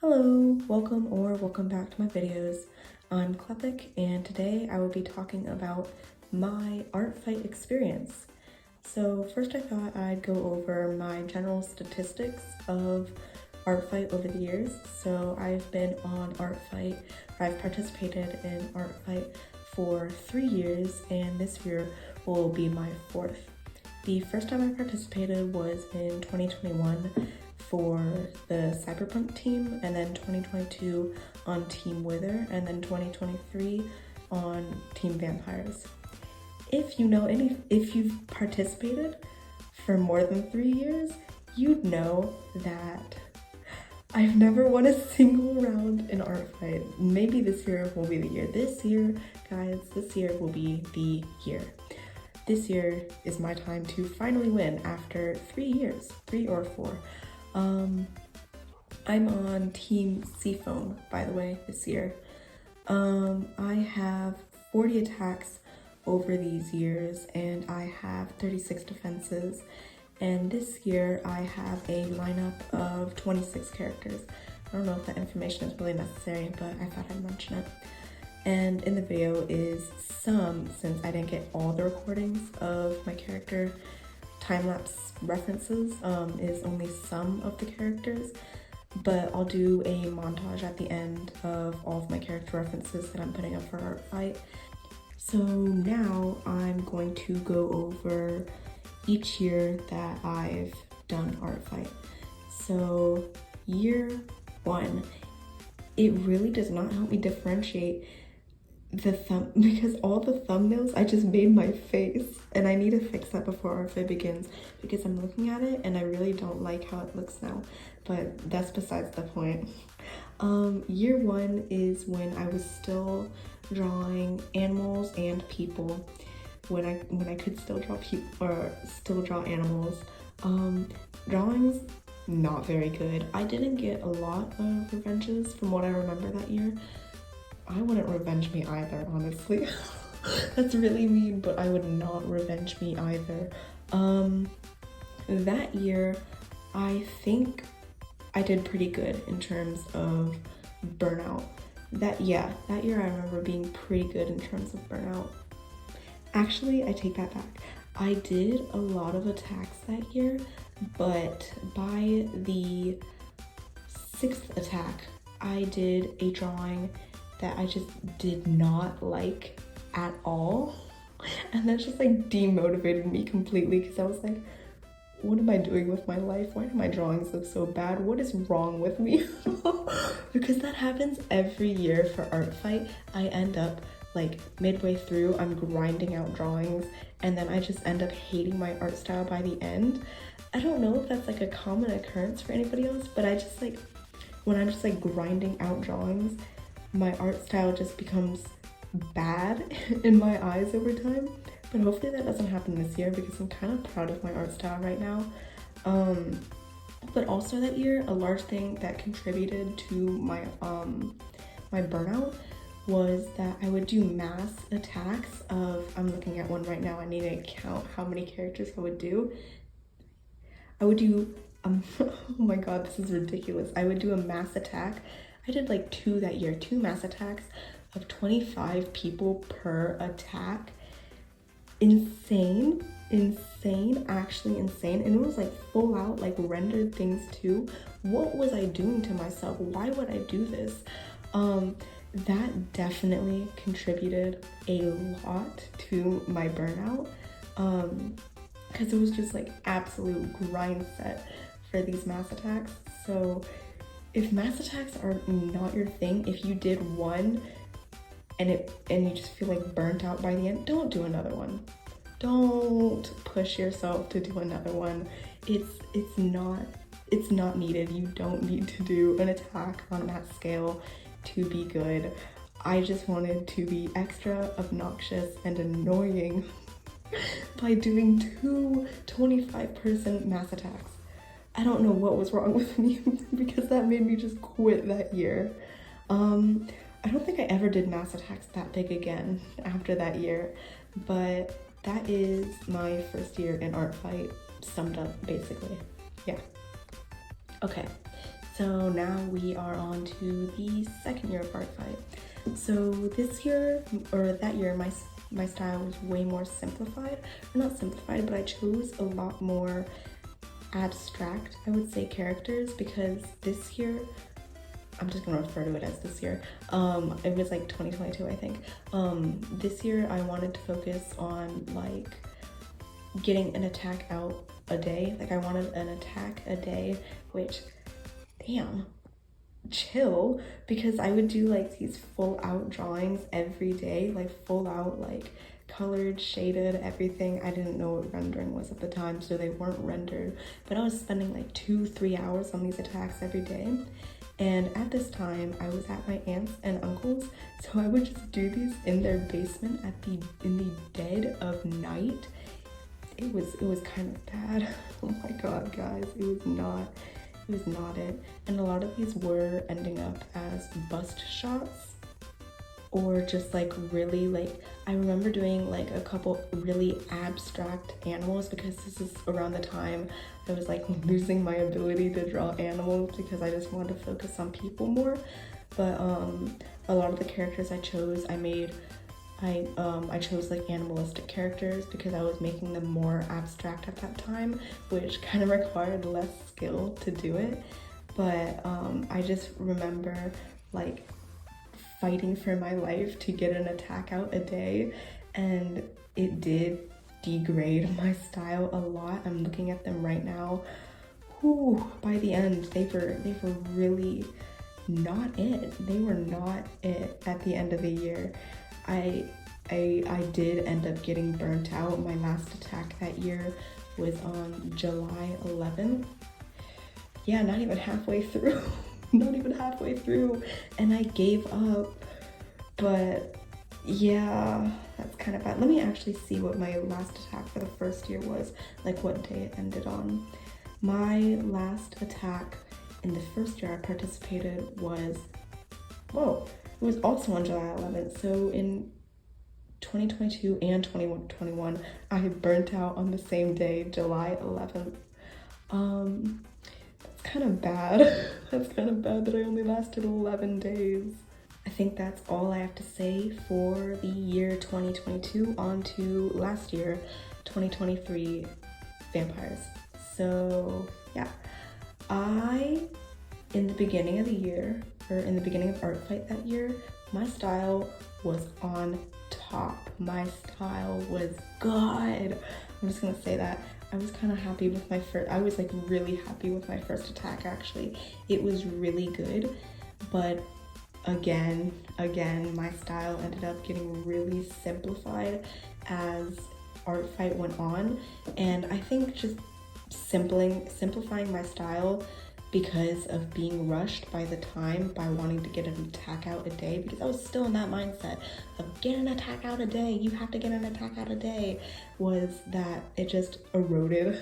Hello, welcome back to my videos. I'm Klepicc, and today I will be talking about my Artfight experience. So first I thought I'd go over my general statistics of Artfight over the years. So I've been on Artfight, I've participated in Artfight for 3 years, and this year will be my 4th. The first time I participated was in 2021 for the Cyberpunk team, and then 2022 on Team Wither, and then 2023 on Team Vampires. If you've participated for more than 3 years, you'd know that I've never won a single round in Artfight. Maybe this year will be the year. This year, guys, this year will be the year. This year is my time to finally win after 3 years, 3 or 4. I'm on Team Seafoam, by the way, this year. I have 40 attacks over these years, and I have 36 defenses. And this year I have a lineup of 26 characters. I don't know if that information is really necessary, but I thought I'd mention it. And in the video is since I didn't get all the recordings of my character time-lapse references, is only some of the characters, but I'll do a montage at the end of all of my character references that I'm putting up for Artfight. So now I'm going to go over each year that I've done Artfight. So year 1, it really does not help me differentiate because all the thumbnails I just made my face, and I need to fix that before Artfight begins because I'm looking at it and I really don't like how it looks now, but that's besides the point. Year 1 is when I was still drawing animals and people, when I could still draw people or still draw animals. Drawings, not very good. I didn't get a lot of revenges from what I remember that year. I wouldn't revenge me either, honestly. That's really mean, but I would not revenge me either. That year, I think I did pretty good in terms of burnout. That year I remember being pretty good in terms of burnout. Actually, I take that back. I did a lot of attacks that year, but by the 6th attack, I did a drawing that I just did not like at all, and that just like demotivated me completely because I was like, what am I doing with my life? Why do my drawings look so bad? What is wrong with me? Because that happens every year for Artfight. I end up like midway through, I'm grinding out drawings, and then I just end up hating my art style by the end. I don't know if that's like a common occurrence for anybody else, but I just like, when I'm just like grinding out drawings, my art style just becomes bad in my eyes over time. But hopefully that doesn't happen this year because I'm kind of proud of my art style right now. But also that year, a large thing that contributed to my my burnout was that I would do mass attacks of, I'm looking at one right now, I need to count how many characters I would do. I would do, oh my god, this is ridiculous. I would do a mass attack. I did like 2 that year, 2 mass attacks of 25 people per attack. Insane, actually insane. And it was like full out, like rendered things too. What was I doing to myself? Why would I do this? That definitely contributed a lot to my burnout, because it was just like absolute grind set for these mass attacks. So if mass attacks are not your thing, if you did one and you just feel like burnt out by the end, don't do another one. Don't push yourself to do another one. It's not needed. You don't need to do an attack on that scale to be good. I just wanted to be extra obnoxious and annoying by doing 2 25-person mass attacks. I don't know what was wrong with me because that made me just quit that year. I don't think I ever did mass attacks that big again after that year, but that is my first year in Artfight summed up basically. Yeah. Okay, So now we are on to the second year of Artfight. So this year, or that year, my style was way more simplified. Or not simplified, but I chose a lot more abstract, I would say, characters, because this year, I'm just gonna refer to it as this year, it was like 2022, I think. This year I wanted to focus on like getting an attack out a day. Like I wanted an attack a day, which, damn, chill, because I would do like these full out drawings every day, like full out, like colored, shaded, everything. I didn't know what rendering was at the time, so they weren't rendered, but I was spending like 2-3 hours on these attacks every day. And at this time I was at my aunts and uncles, so I would just do these in their basement in the dead of night. It was kind of bad. Oh my god, guys, it was not it. And a lot of these were ending up as bust shots, or just like really, like, I remember doing like a couple really abstract animals, because this is around the time I was like losing my ability to draw animals because I just wanted to focus on people more. But a lot of the characters I chose, I chose like animalistic characters because I was making them more abstract at that time, which kind of required less skill to do it. But I just remember like fighting for my life to get an attack out a day, and it did degrade my style a lot. I'm looking at them right now. Whew, by the end they were really not it. They were not it at the end of the year. I did end up getting burnt out. My last attack that year was on July 11th. Yeah, not even halfway through. Not even halfway through, and I gave up. But yeah, that's kind of bad. Let me actually see what my last attack for the first year was, like what day it ended on. My last attack in the first year I participated was, whoa, it was also on July 11th. So in 2022 and 2021, I burnt out on the same day, July 11th. That's kind of bad. That's kind of bad that I only lasted 11 days. I think that's all I have to say for the year 2022. On to last year, 2023 vampires. So yeah, in the beginning of the year, or in the beginning of Artfight that year, my style was on top. My style was good. I'm just gonna say that. I was kind of happy with my first, I was like really happy with my first attack actually. It was really good, but again, my style ended up getting really simplified as Artfight went on. And I think just simplifying my style because of being rushed by the time, by wanting to get an attack out a day, because I was still in that mindset of get an attack out a day, you have to get an attack out a day, was that it just eroded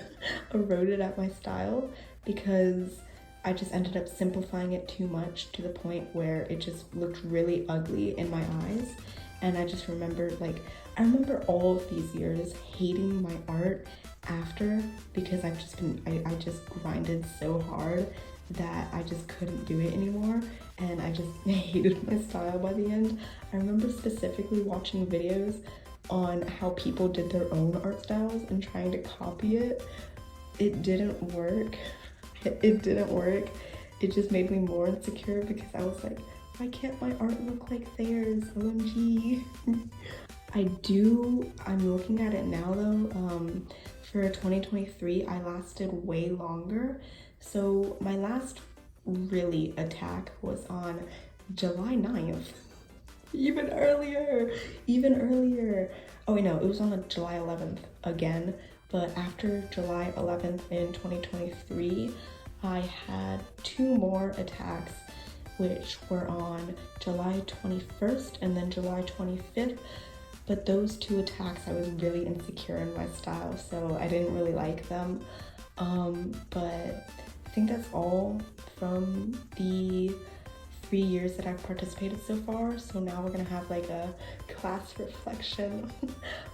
at my style, because I just ended up simplifying it too much to the point where it just looked really ugly in my eyes. And I just remember, like, I remember all of these years hating my art after, because I just grinded so hard that I just couldn't do it anymore, and I just hated my style by the end. I remember specifically watching videos on how people did their own art styles and trying to copy it. It didn't work. It didn't work. It just made me more insecure, because I was like, why can't my art look like theirs? OMG. I'm looking at it now though. For 2023, I lasted way longer. So my last really attack was on July 9th. Even earlier. Oh wait, no, it was on July 11th again. But after July 11th in 2023, I had 2 more attacks, which were on July 21st and then July 25th. But those 2 attacks, I was really insecure in my style, so I didn't really like them. But I think that's all from the 3 years that I've participated so far. So now we're gonna have like a class reflection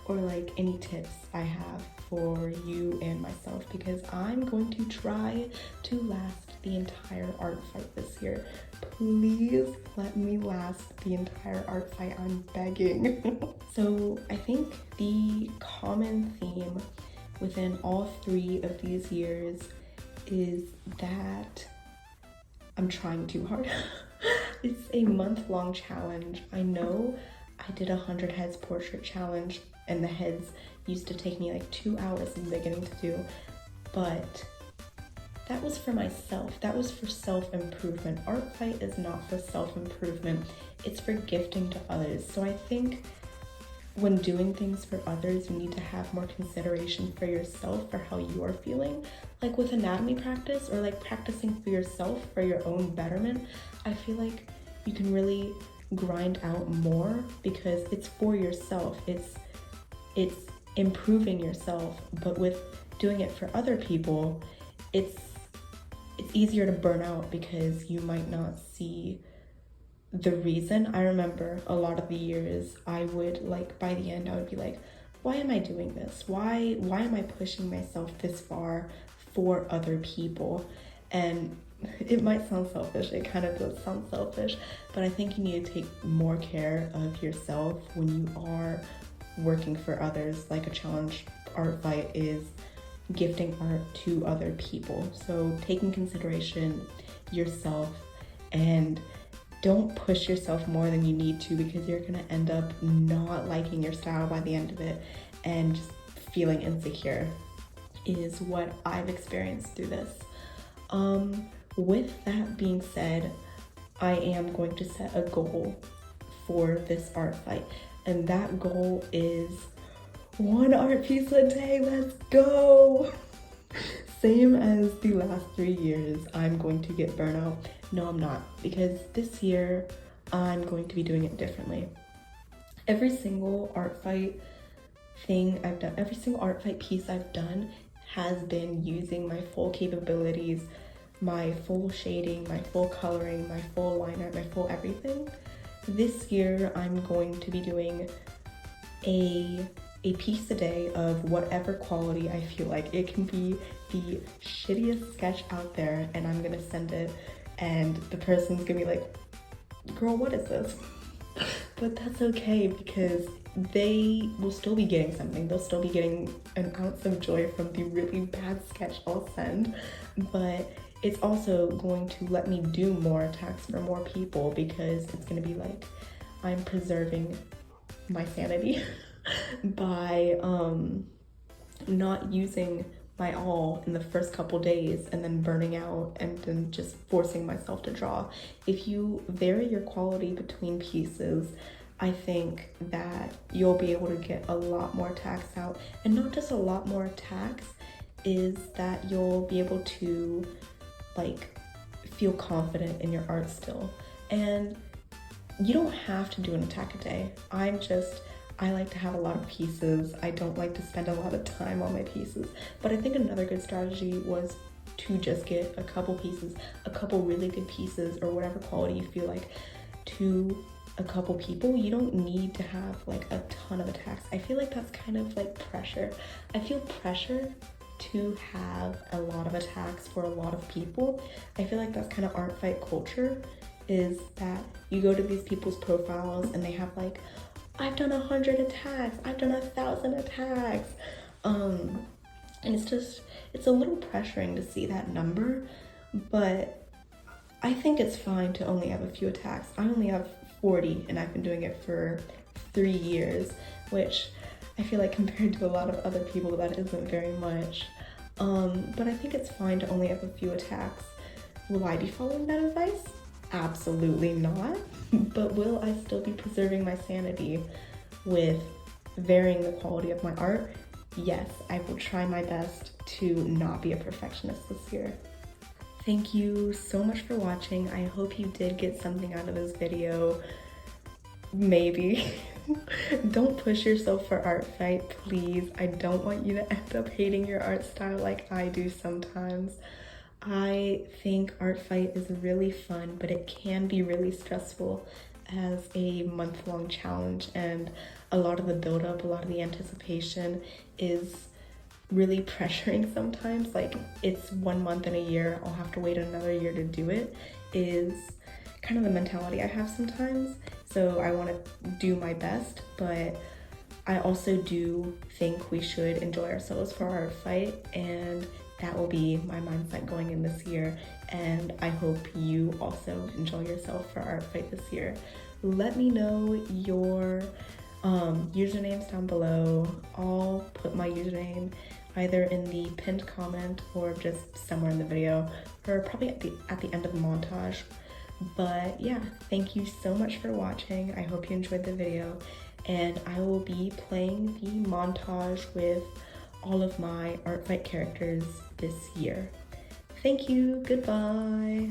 or like any tips I have for you and myself, because I'm going to try to last the entire Artfight this year. Please let me last the entire Artfight, I'm begging. So I think the common theme within all 3 of these years is that I'm trying too hard. It's a month-long challenge. I know I did 100 heads portrait challenge and the heads used to take me like 2 hours in the beginning to do, but that was for myself. That was for self-improvement. Artfight is not for self-improvement. It's for gifting to others. So I think when doing things for others, you need to have more consideration for yourself, for how you are feeling. Like with anatomy practice or like practicing for yourself for your own betterment, I feel like you can really grind out more because it's for yourself. It's improving yourself, but with doing it for other people, it's easier to burn out because you might not see the reason. I remember a lot of the years I would like, by the end I would be like, why am I doing this? Why am I pushing myself this far for other people? And it might sound selfish, it kind of does sound selfish, but I think you need to take more care of yourself when you are working for others. Like a challenge Artfight is gifting art to other people. So taking consideration yourself, and don't push yourself more than you need to, because you're gonna end up not liking your style by the end of it and just feeling insecure, is what I've experienced through this. With that being said, I am going to set a goal for this Artfight, and that goal is 1 art piece a day. Let's go! Same as the last 3 years, I'm going to get burnout. No, I'm not, because this year I'm going to be doing it differently. Every single Artfight thing I've done, every single Artfight piece I've done has been using my full capabilities, my full shading, my full coloring, my full liner, my full everything. This year I'm going to be doing a piece a day of whatever quality I feel like. It can be the shittiest sketch out there and I'm gonna send it and the person's gonna be like, girl, what is this? But that's okay, because they will still be getting something. They'll still be getting an ounce of joy from the really bad sketch I'll send, but it's also going to let me do more attacks for more people, because it's gonna be like I'm preserving my sanity by not using my all in the first couple days and then burning out and then just forcing myself to draw. If you vary your quality between pieces, I think that you'll be able to get a lot more attacks out. And not just a lot more attacks, is that you'll be able to like feel confident in your art still. And you don't have to do an attack a day. I like to have a lot of pieces. I don't like to spend a lot of time on my pieces. But I think another good strategy was to just get a couple pieces, a couple really good pieces, or whatever quality you feel like, to a couple people. You don't need to have like a ton of attacks. I feel like that's kind of like pressure. I feel pressure to have a lot of attacks for a lot of people. I feel like that's kind of Artfight culture, is that you go to these people's profiles and they have like, I've done 100 attacks, I've done 1,000 attacks. And it's a little pressuring to see that number, but I think it's fine to only have a few attacks. I only have 40 and I've been doing it for 3 years, which I feel like compared to a lot of other people, that isn't very much. But I think it's fine to only have a few attacks. Will I be following that advice? Absolutely not. But will I still be preserving my sanity with varying the quality of my art? Yes, I will try my best to not be a perfectionist this year. Thank you so much for watching. I hope you did get something out of this video. Maybe. Don't push yourself for Artfight, please. I don't want you to end up hating your art style like I do sometimes. I think Artfight is really fun, but it can be really stressful as a month-long challenge, and a lot of the build-up, a lot of the anticipation is really pressuring sometimes. Like, it's 1 month in a year, I'll have to wait another year to do it, is kind of the mentality I have sometimes. So I want to do my best, but I also do think we should enjoy ourselves for our fight, and that will be my mindset going in this year. And I hope you also enjoy yourself for our fight this year. Let me know your usernames down below. I'll put my username either in the pinned comment or just somewhere in the video, or probably at the end of the montage. But yeah, thank you so much for watching. I hope you enjoyed the video, and I will be playing the montage with all of my Artfight characters this year. Thank you, goodbye.